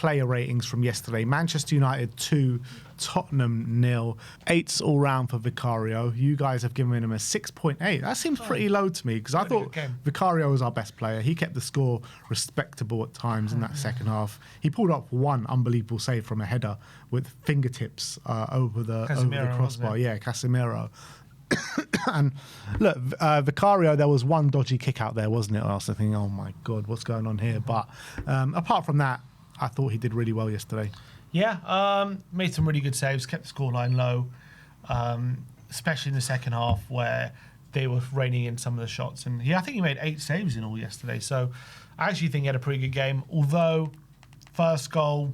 player ratings from yesterday. Manchester United 2, Tottenham 0. 8's all round for Vicario. You guys have given him a 6.8. That seems pretty low to me because I thought Vicario was our best player. He kept the score respectable at times in that second half. He pulled up one unbelievable save from a header with fingertips over the crossbar. Yeah, Casemiro. And look, Vicario, there was one dodgy kick out there, wasn't it? I was thinking, oh my God, what's going on here? But apart from that, I thought he did really well yesterday. Yeah, made some really good saves, kept the scoreline low, especially in the second half where they were reining in some of the shots. And I think he made 8 saves in all yesterday. So I actually think he had a pretty good game. Although first goal,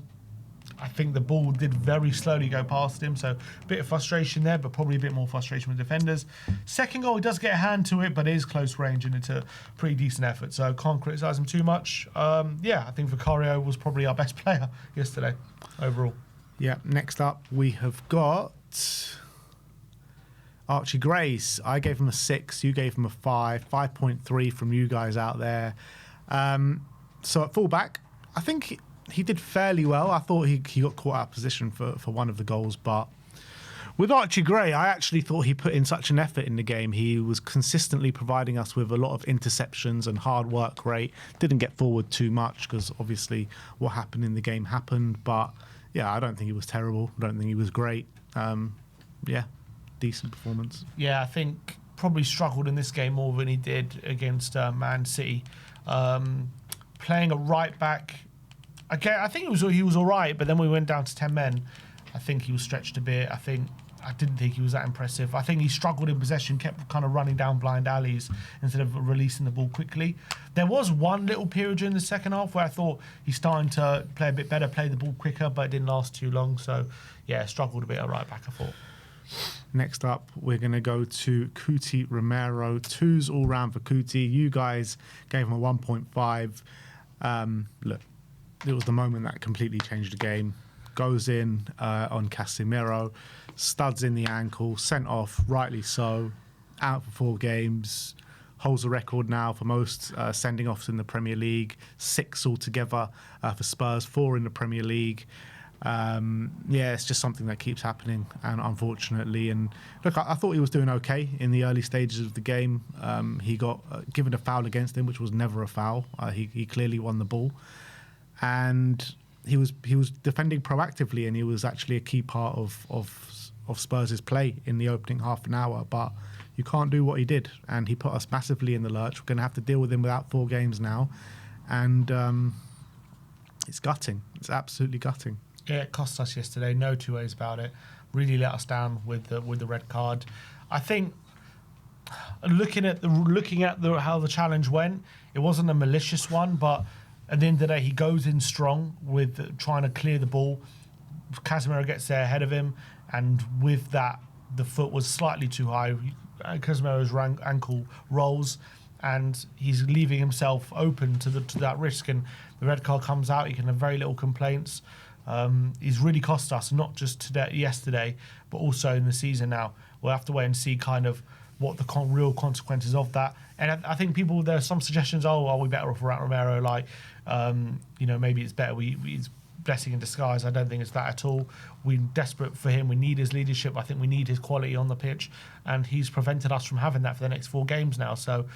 I think the ball did very slowly go past him, so a bit of frustration there, but probably a bit more frustration with defenders. Second goal, he does get a hand to it, but it is close range and it's a pretty decent effort, so can't criticise him too much. I think Vicario was probably our best player yesterday overall. Yeah, next up we have got Archie Grace. I gave him a 6, you gave him a 5, 5.3 from you guys out there. So at fullback, I think he did fairly well. I thought he got caught out of position for one of the goals, but with Archie Gray, I actually thought he put in such an effort in the game. He was consistently providing us with a lot of interceptions and hard work rate. Didn't get forward too much because obviously what happened in the game happened, but yeah, I don't think he was terrible. I don't think he was great. Decent performance. Yeah, I think probably struggled in this game more than he did against Man City. Playing a right back, okay, I think he was all right, but then we went down to 10 men. I think he was stretched a bit. I didn't think he was that impressive. I think he struggled in possession, kept kind of running down blind alleys instead of releasing the ball quickly. There was one little period during the second half where I thought he's starting to play a bit better, play the ball quicker, but it didn't last too long. So, yeah, struggled a bit at right back, I thought. Next up, we're going to go to Cuti Romero. 2's all round for Cuti. You guys gave him a 1.5. Look, it was the moment that completely changed the game. Goes in on Casemiro, studs in the ankle, sent off, rightly so, out for 4 games, holds the record now for most sending offs in the Premier League, 6 altogether for Spurs, 4 in the Premier League. It's just something that keeps happening, and unfortunately. And look, I thought he was doing okay in the early stages of the game. He got given a foul against him, which was never a foul. He clearly won the ball. And he was defending proactively, and he was actually a key part of Spurs' play in the opening half an hour. But you can't do what he did, and he put us massively in the lurch. We're going to have to deal with him without 4 games now, and it's gutting. It's absolutely gutting. Yeah, it cost us yesterday. No two ways about it. Really let us down with the red card. I think looking at how the challenge went, it wasn't a malicious one, but at the end of the day, he goes in strong with trying to clear the ball. Casemiro gets there ahead of him, and with that, the foot was slightly too high. Casemiro's ankle rolls, and he's leaving himself open to that risk. And the red card comes out. He can have very little complaints. He's really cost us, not just yesterday, but also in the season now. We'll have to wait and see kind of what the real consequences of that. And I think there are some suggestions, are we better off without Romero? Like, maybe it's better. He's blessing in disguise. I don't think it's that at all. We're desperate for him. We need his leadership. I think we need his quality on the pitch. And he's prevented us from having that for the next 4 games now. So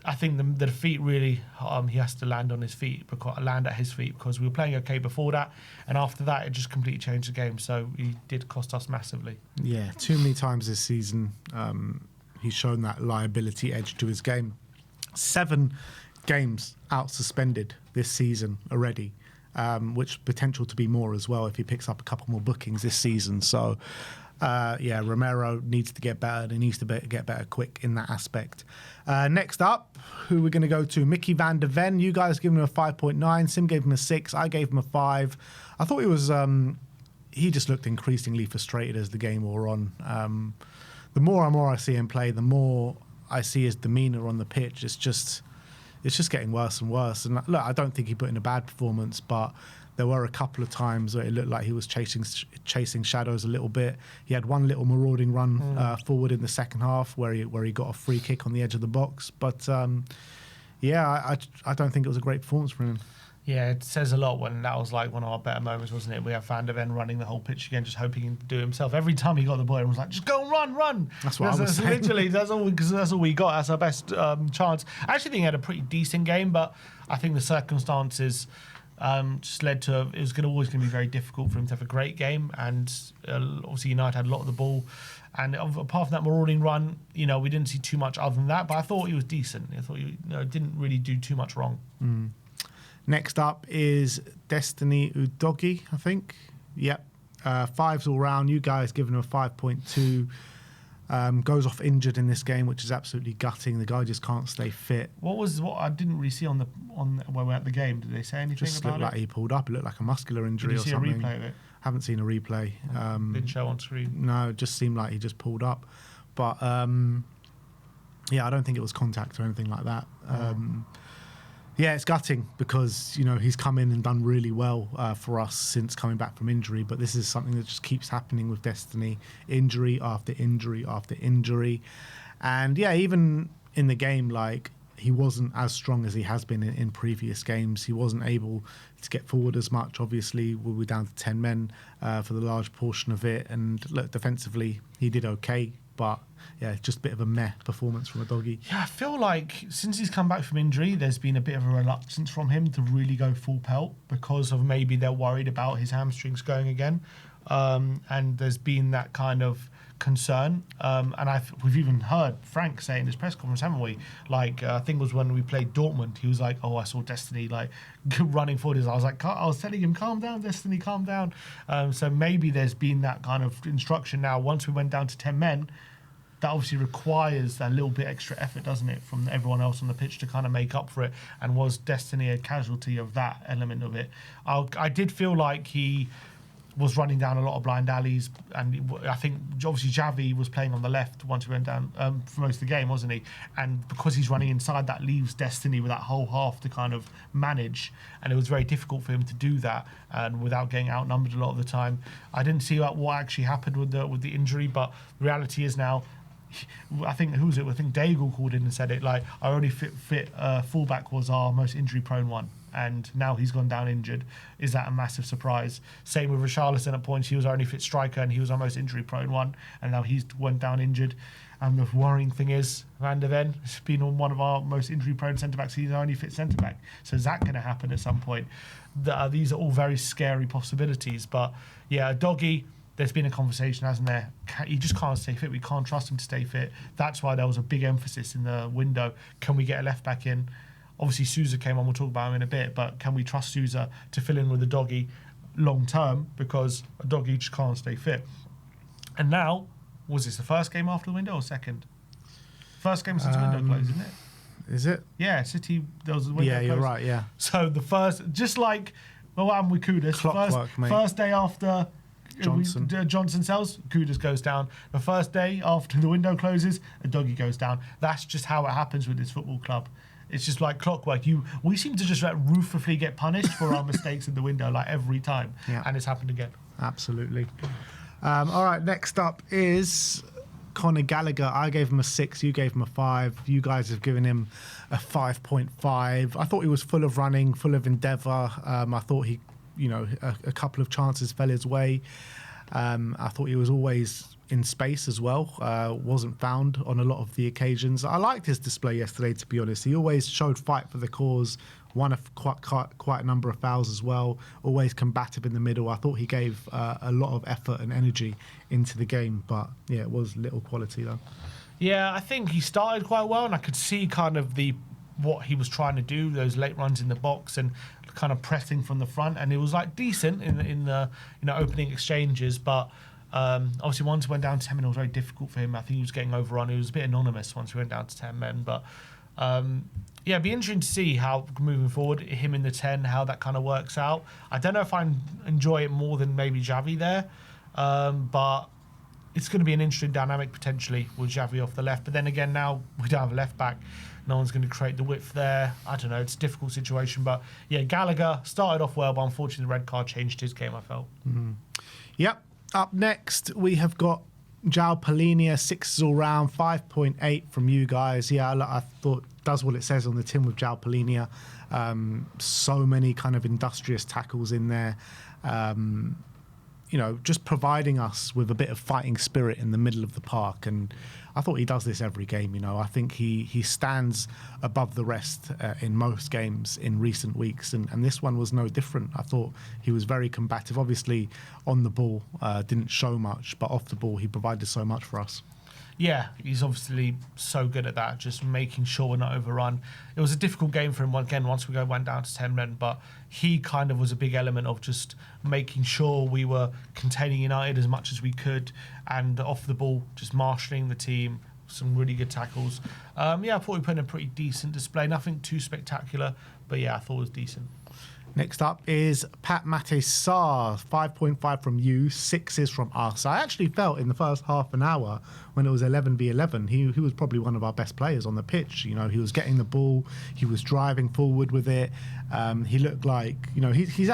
I think the defeat really, he has to land at his feet because we were playing okay before that, and after that it just completely changed the game. So he did cost us massively. Yeah, too many times this season he's shown that liability edge to his game. 7 games out suspended this season already, which potential to be more as well if he picks up a couple more bookings this season. So Romero needs to get better. He needs to get better quick in that aspect. Next up, who we're going to go to, Mickey van der Ven. You guys gave him a 5.9. Sim gave him a 6. I gave him a 5. I thought he just looked increasingly frustrated as the game wore on. The more and more I see him play, the more I see his demeanour on the pitch. It's just getting worse and worse. And look, I don't think he put in a bad performance, but there were a couple of times where it looked like he was chasing shadows a little bit. He had one little marauding run forward in the second half where he got a free kick on the edge of the box. But I don't think it was a great performance from him. Yeah, it says a lot when that was like one of our better moments, wasn't it? We have Van der Ven running the whole pitch again, just hoping to do it himself. Every time he got the ball, everyone was like, just go and run. That's what I was saying. Literally, that's all we got. That's our best chance. I actually think he had a pretty decent game, but I think the circumstances just led to it was always going to be very difficult for him to have a great game. And obviously United had a lot of the ball. And apart from that marauding run, we didn't see too much other than that. But I thought he was decent. I thought he didn't really do too much wrong. Next up is Destiny Udogie, I think. Yep. 5s all round. You guys giving him a 5.2. Goes off injured in this game, which is absolutely gutting. The guy just can't stay fit. What I didn't really see on when we were at the game. Did they say anything just about it? Just looked like he pulled up. It looked like a muscular injury or something. Did you see a replay of it? Haven't seen a replay. Didn't show on screen. No, it just seemed like he just pulled up. But yeah, I don't think it was contact or anything like that. Yeah, it's gutting because, he's come in and done really well for us since coming back from injury. But this is something that just keeps happening with Destiny. Injury after injury after injury. And yeah, even in the game, he wasn't as strong as he has been in previous games. He wasn't able to get forward as much. Obviously, we were down to 10 men for the large portion of it. And look, defensively, he did okay. But yeah, just a bit of a meh performance from Udogie. Yeah, I feel like since he's come back from injury, there's been a bit of a reluctance from him to really go full pelt because of maybe they're worried about his hamstrings going again. And there's been that kind of concern. And we've even heard Frank say in his press conference, haven't we? I think it was when we played Dortmund, he was like, "Oh, I saw Destiny running forward." I was telling him, "Calm down, Destiny, calm down." So maybe there's been that kind of instruction now. Once we went down to 10 men, that obviously requires that little bit extra effort, doesn't it, from everyone else on the pitch to kind of make up for it. And was Destiny a casualty of that element of it? I did feel like he was running down a lot of blind alleys, and I think obviously Xavi was playing on the left once we went down for most of the game, wasn't he? And because he's running inside, that leaves Destiny with that whole half to kind of manage, and it was very difficult for him to do that, and without getting outnumbered a lot of the time. I didn't see what actually happened with the injury, but the reality is now, I think I think Daigle called in and said it, our only fit fullback was our most injury prone one, and now he's gone down injured. Is that a massive surprise? Same with Richarlison at points. He was our only fit striker and he was our most injury prone one, and now he's went down injured. And the worrying thing is Van der Ven has been on one of our most injury prone centre backs. He's our only fit centre back. So is that going to happen at some point? These are all very scary possibilities. But yeah, Udogie, there's been a conversation, hasn't there? He just can't stay fit. We can't trust him to stay fit. That's why there was a big emphasis in the window. Can we get a left back in? Obviously, Sousa came on. We'll talk about him in a bit. But can we trust Sousa to fill in with Udogie long term? Because Udogie just can't stay fit. And now, was this the first game after the window or second? First game since the window closed, isn't it? Is it? Yeah, City, there was a window closed. Yeah, you're right, yeah. So the first, just like, what happened with Kudus, Clockwork, mate. First day after Johnson sells, Kudus goes down. The first day after the window closes, Udogie goes down. That's just how it happens with this football club. It's just like clockwork. We seem to just ruthlessly get punished for our mistakes in the window every time. Yeah. And it's happened again. Absolutely. All right, next up is Conor Gallagher. I gave him a 6. You gave him a 5. You guys have given him a 5.5. I thought he was full of running, full of endeavour. I thought he, a couple of chances fell his way. I thought he was always in space as well. Wasn't found on a lot of the occasions. I liked his display yesterday, to be honest. He always showed fight for the cause. Won quite a number of fouls as well. Always combative in the middle. I thought he gave a lot of effort and energy into the game, but yeah, it was little quality though. Yeah, I think he started quite well, and I could see kind of what he was trying to do, those late runs in the box and kind of pressing from the front, and it was decent in the opening exchanges, but obviously once he went down to 10 men, it was very difficult for him. I think he was getting overrun. He was a bit anonymous once we went down to 10 men, but yeah, it'd be interesting to see how moving forward, him in the 10, how that kind of works out. I don't know if I enjoy it more than maybe Xavi there, but it's going to be an interesting dynamic potentially with Xavi off the left. But then again, now we don't have a left back. No one's going to create the width there. I don't know. It's a difficult situation. But yeah, Gallagher started off well, but unfortunately the red card changed his game, I felt. Mm-hmm. Yep. Up next, we have got João Palhinha, 6 all round, 5.8 from you guys. Yeah, I thought does what it says on the tin with João Palhinha. So many kind of industrious tackles in there. Just providing us with a bit of fighting spirit in the middle of the park. And I thought he does this every game. I think he stands above the rest in most games in recent weeks. And this one was no different. I thought he was very combative. Obviously, on the ball, didn't show much, but off the ball, he provided so much for us. Yeah, he's obviously so good at that, just making sure we're not overrun. It was a difficult game for him again once we went down to 10 men, but he kind of was a big element of just making sure we were containing United as much as we could, and off the ball, just marshalling the team, some really good tackles. I thought we put in a pretty decent display, nothing too spectacular, but yeah, I thought it was decent. Next up is Pat Matissar, 5.5 from you, 6 is from us. I actually felt in the first half an hour when it was 11v11, he was probably one of our best players on the pitch. He was getting the ball, he was driving forward with it. He looked like, he's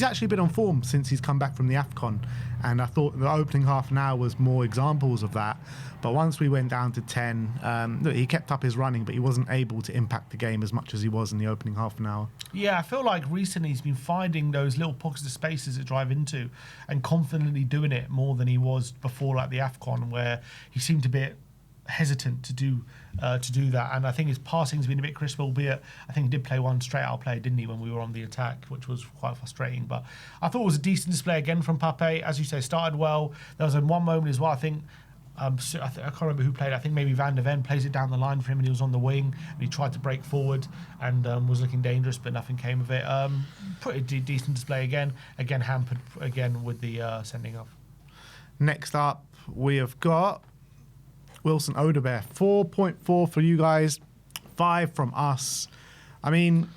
actually been on form since he's come back from the AFCON. And I thought the opening half an hour was more examples of that. But once we went down to 10, he kept up his running, but he wasn't able to impact the game as much as he was in the opening half an hour. Yeah, I feel like recently he's been finding those little pockets of spaces to drive into and confidently doing it more than he was before, like the AFCON, where he seemed a bit hesitant to do that. And I think his passing's been a bit crisp, albeit I think he did play one straight out play, didn't he, when we were on the attack, which was quite frustrating. But I thought it was a decent display again from Pape. As you say, started well. There was one moment as well, I think, I can't remember who played. I think maybe Van der Ven plays it down the line for him, and he was on the wing and he tried to break forward and was looking dangerous, but nothing came of it. Pretty decent display again hampered again with the sending off. Next up, we have got Wilson Odobert, 4.4 for you guys, 5 from us. I mean,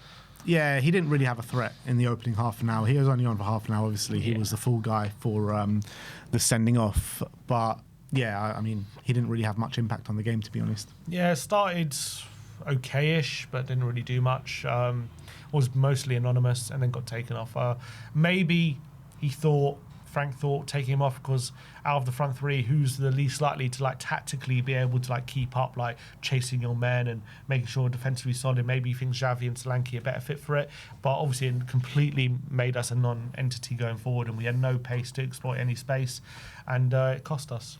yeah, he didn't really have a threat in the opening half an hour. He was only on for half an hour, obviously. He was the full guy for the sending off. But yeah, I mean, he didn't really have much impact on the game, to be honest. Yeah, started okay-ish, but didn't really do much. Was mostly anonymous and then got taken off. Maybe Frank thought taking him off because out of the front three, who's the least likely to tactically be able to keep up, chasing your men and making sure defensively solid. Maybe he thinks Xavi and Solanke are better fit for it, but obviously it completely made us a non-entity going forward, and we had no pace to exploit any space, and it cost us.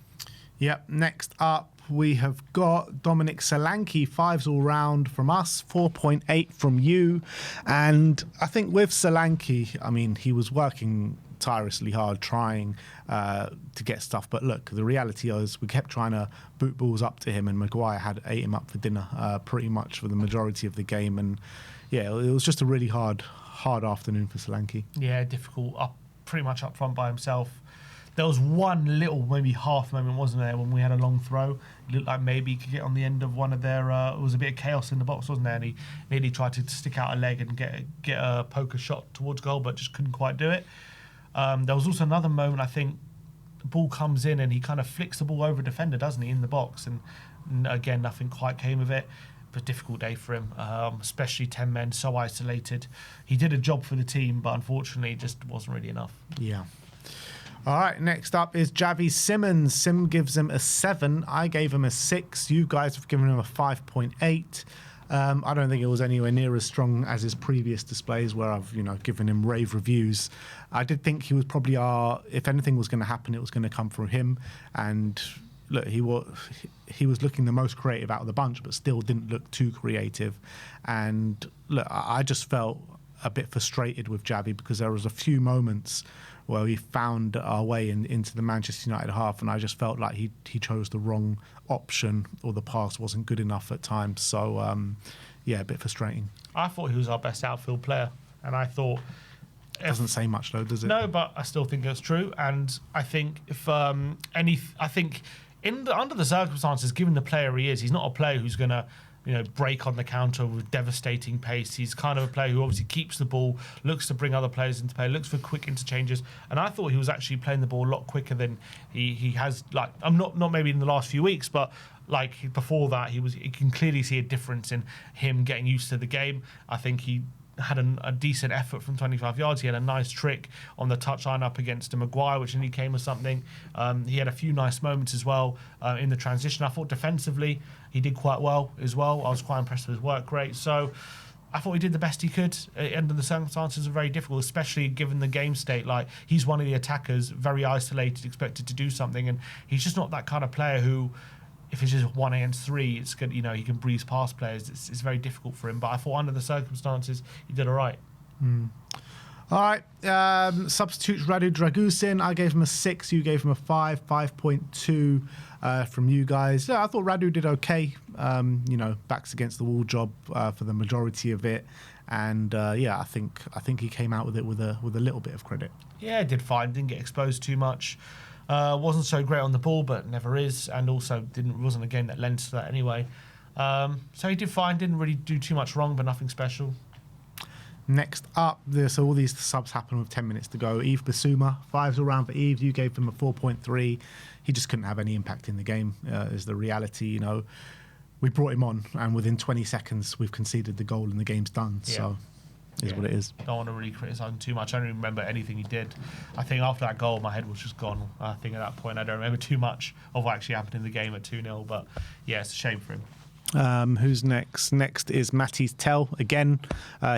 Yep. Next up, we have got Dominic Solanke, 5s all round from us, 4.8 from you. And I think with Solanke, I mean, he was working tirelessly hard trying to get stuff. But look, the reality is we kept trying to boot balls up to him, and Maguire had ate him up for dinner pretty much for the majority of the game. And yeah, it was just a really hard afternoon for Solanke. Yeah, difficult, pretty much up front by himself. There was one little, maybe half moment, wasn't there, when we had a long throw. It looked like maybe he could get on the end of one of their... it was a bit of chaos in the box, wasn't there? And he nearly tried to stick out a leg and get a poker shot towards goal, but just couldn't quite do it. There was also another moment, I think, the ball comes in and he kind of flicks the ball over a defender, doesn't he, in the box? And again, nothing quite came of it. A difficult day for him, especially 10 men, so isolated. He did a job for the team, but unfortunately it just wasn't really enough. Yeah. All right, next up is Xavi Simons. Sim gives him a 7. I gave him a 6. You guys have given him a 5.8. I don't think it was anywhere near as strong as his previous displays where I've, given him rave reviews. I did think he was probably if anything was going to happen, it was going to come from him. And look, he was looking the most creative out of the bunch, but still didn't look too creative. And look, I just felt a bit frustrated with Xavi because there was a few moments where we found our way into the Manchester United half, and I just felt like he chose the wrong option, or the pass wasn't good enough at times. So, yeah, a bit frustrating. I thought he was our best outfield player, and I thought... Doesn't say much, though, does it? No, but I still think it's true, and I think if under the circumstances, given the player he is, he's not a player who's going to break on the counter with devastating pace. He's kind of a player who obviously keeps the ball, looks to bring other players into play, looks for quick interchanges. And I thought he was actually playing the ball a lot quicker than he has. I'm not maybe in the last few weeks, but before that, you can clearly see a difference in him getting used to the game. I think he had a decent effort from 25 yards. He had a nice trick on the touchline up against Maguire, which nearly came with something. He had a few nice moments as well in the transition. I thought defensively he did quite well as well. I was quite impressed with his work rate. So I thought he did the best he could. And the circumstances are very difficult, especially given the game state. Like, he's one of the attackers, very isolated, expected to do something, and he's just not that kind of player who, if it's just 1 against 3, it's good. He can breeze past players. It's very difficult for him. But I thought under the circumstances, he did all right. All right. Substitutes Radu Dragusin. I gave him a 6. You gave him a 5. 5.2 from you guys. Yeah, I thought Radu did okay. Backs against the wall job for the majority of it. And I think he came out with it with a little bit of credit. Yeah, he did fine. Didn't get exposed too much. Wasn't so great on the ball, but never is, and also wasn't a game that lends to that anyway. So he did fine, didn't really do too much wrong, but nothing special. Next up, so all these subs happen with 10 minutes to go. Yves Bissouma, 5s all round for Yves. You gave him a 4.3. He just couldn't have any impact in the game, is the reality. We brought him on, and within 20 seconds, we've conceded the goal and the game's done. Yeah. So is what it is. Don't want to really criticise him too much. I don't even remember anything he did. I think after that goal, my head was just gone. I think at that point, I don't remember too much of what actually happened in the game at 2-0. But yeah, it's a shame for him. Who's next? Next is Matisse Tell again.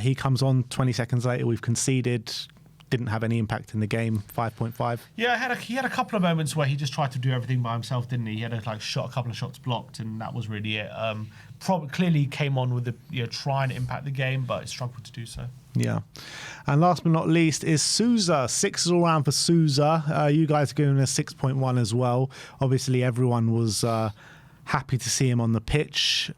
He comes on 20 seconds later. We've conceded. Didn't have any impact in the game. 5.5. Yeah, he had a couple of moments where he just tried to do everything by himself, didn't he? He had a couple of shots blocked, and that was really it. Clearly came on with the trying to impact the game, but he struggled to do so. Yeah. And last but not least is Souza. 6 all round for Souza. You guys are giving a 6.1 as well. Obviously, everyone was happy to see him on the pitch.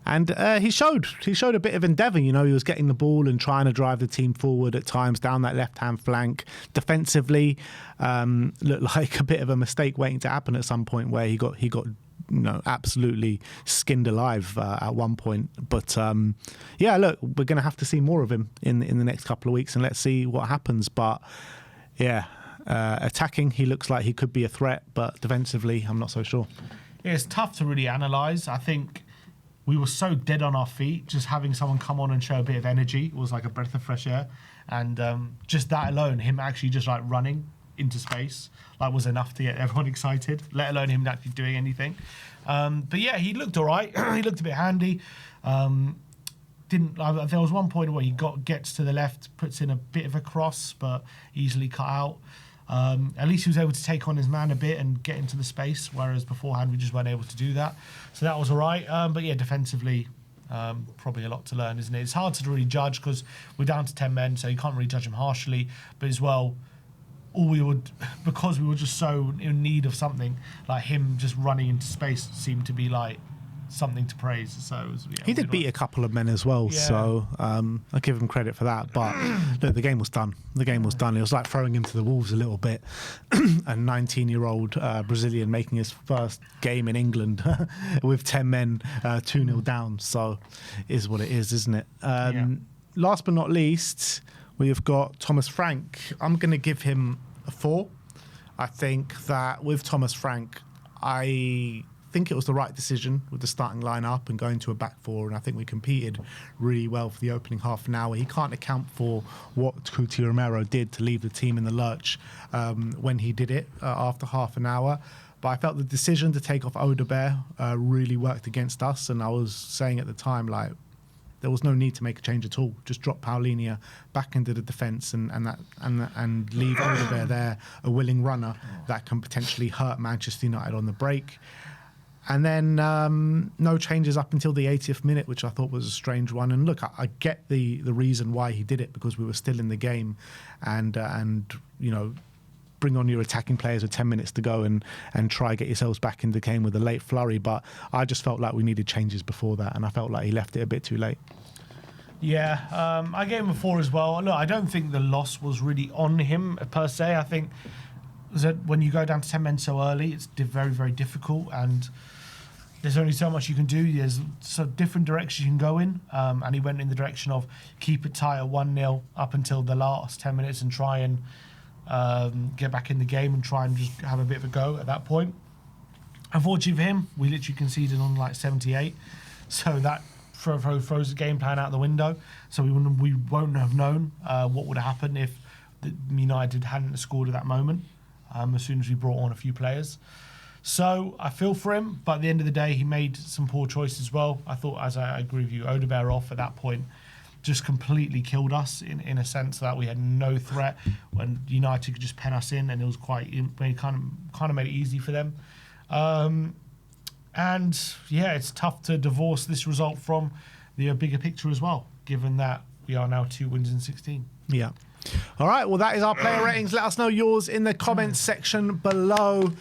And he showed a bit of endeavour. He was getting the ball and trying to drive the team forward at times down that left-hand flank. Defensively, looked like a bit of a mistake waiting to happen at some point where he got absolutely skinned alive at one point. But look, we're going to have to see more of him in the next couple of weeks, and let's see what happens. But yeah, attacking, he looks like he could be a threat, but defensively, I'm not so sure. Yeah, it's tough to really analyse. I think we were so dead on our feet. Just having someone come on and show a bit of energy was like a breath of fresh air. And just that alone, him actually just like running into space, was enough to get everyone excited, let alone him actually doing anything. But yeah, he looked all right. He looked a bit handy. There was one point where he gets to the left, puts in a bit of a cross, but easily cut out. At least he was able to take on his man a bit and get into the space, whereas beforehand we just weren't able to do that. So that was all right. But yeah, defensively, probably a lot to learn, isn't it? It's hard to really judge because we're down to 10 men, so you can't really judge him harshly. But as well, because we were just so in need of something, like him just running into space seemed to be like something to praise. So he did beat a couple of men as well, so I give him credit for that. But look, the game was done. It was like throwing him to the wolves a little bit. A 19-year-old Brazilian making his first game in England with 10 men, 2-0 down. So is what it is, isn't it? Last but not least, we have got Thomas Frank. I'm going to give him a 4. I think that with Thomas Frank, I think it was the right decision with the starting lineup and going to a back 4, and I think we competed really well for the opening half an hour. He can't account for what Romero did to leave the team in the lurch when he did it after half an hour. But I felt the decision to take off Udogie really worked against us, and I was saying at the time, there was no need to make a change at all. Just drop Paulinho back into the defence and leave Udogie there, a willing runner that can potentially hurt Manchester United on the break. And then no changes up until the 80th minute, which I thought was a strange one. And look, I get the reason why he did it, because we were still in the game, and bring on your attacking players with 10 minutes to go and try get yourselves back in the game with a late flurry. But I just felt like we needed changes before that, and I felt like he left it a bit too late. Yeah, I gave him a 4 as well. Look, I don't think the loss was really on him per se. I think that when you go down to 10 men so early, it's very, very difficult, and there's only so much you can do. There's so different directions you can go in, and he went in the direction of keep it tight at 1-0 up until the last 10 minutes and try and get back in the game and try and just have a bit of a go at that point. Unfortunately for him, we literally conceded on 78, so that throws the game plan out the window. So we won't have known what would have happened if United hadn't scored at that moment. As soon as we brought on a few players. So I feel for him, but at the end of the day, he made some poor choices as well. I thought, as I agree with you, Udogie off at that point just completely killed us in a sense that we had no threat when United could just pen us in, and it was kind of made it easy for them. And yeah, it's tough to divorce this result from the bigger picture as well, given that we are now 2 wins in 16. Yeah. All right, well, that is our player ratings. Let us know yours in the comments section below.